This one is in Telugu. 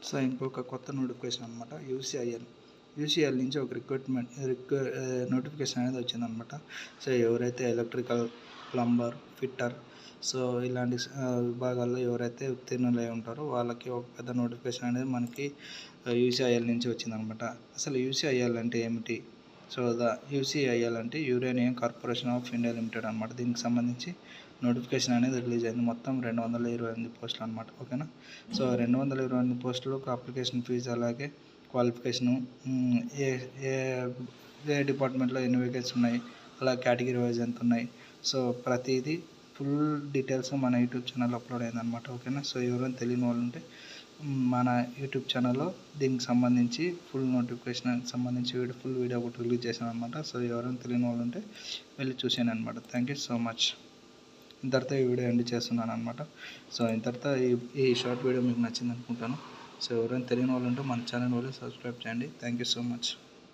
సో ఇంకొక కొత్త నోటిఫికేషన్ అనమాట. యూసీఐఎల్ నుంచి ఒక నోటిఫికేషన్ అనేది వచ్చిందనమాట. సో ఎవరైతే ఎలక్ట్రికల్, ప్లంబర్, ఫిట్టర్, సో ఇలాంటి విభాగాల్లో ఎవరైతే ఉత్తీర్ణులై ఉంటారో వాళ్ళకి ఒక పెద్ద నోటిఫికేషన్ అనేది మనకి యూసీఐఎల్ నుంచి వచ్చిందనమాట. అసలు యూసీఐఎల్ అంటే ఏమిటి? సో యూసీఐఎల్ అంటే uranium corporation of India limited అనమాట. దీనికి సంబంధించి నోటిఫికేషన్ అనేది రిలీజ్ అయింది. మొత్తం 228 పోస్టులు అనమాట. ఓకేనా. సో 228 పోస్టులకు అప్లికేషన్ ఫీజు, అలాగే క్వాలిఫికేషను, ఏ ఏ ఏ డిపార్ట్మెంట్లో ఎన్ని వేకెన్సీ ఉన్నాయి, అలా కేటగిరీ వైజ్ ఎంత ఉన్నాయి, సో ప్రతిదీ ఫుల్ డీటెయిల్స్ మన యూట్యూబ్ ఛానల్లో అప్లోడ్ అయిందనమాట. ఓకేనా. సో ఎవరైనా తెలియని వాళ్ళు ఉంటే మన యూట్యూబ్ ఛానల్లో దీనికి సంబంధించి ఫుల్ నోటిఫికేషన్ సంబంధించి ఫుల్ వీడియో ఒకటి రిలీజ్ చేశాను అనమాట. సో ఎవరైనా తెలియని వాళ్ళు ఉంటే వెళ్ళి చూసాను అనమాట. Thank you so much. ఇంతటితో ఈ వీడియో ఎండ్ చేస్తున్నాను అనమాట. సో ఇంతటితో ఈ షార్ట్ వీడియో మీకు నచ్చింది అనుకుంటాను. సో ఎవరైనా తెలియని వాళ్ళు ఉంటే మన ఛానల్ వాళ్ళు సబ్స్క్రైబ్ చేయండి. Thank you so much.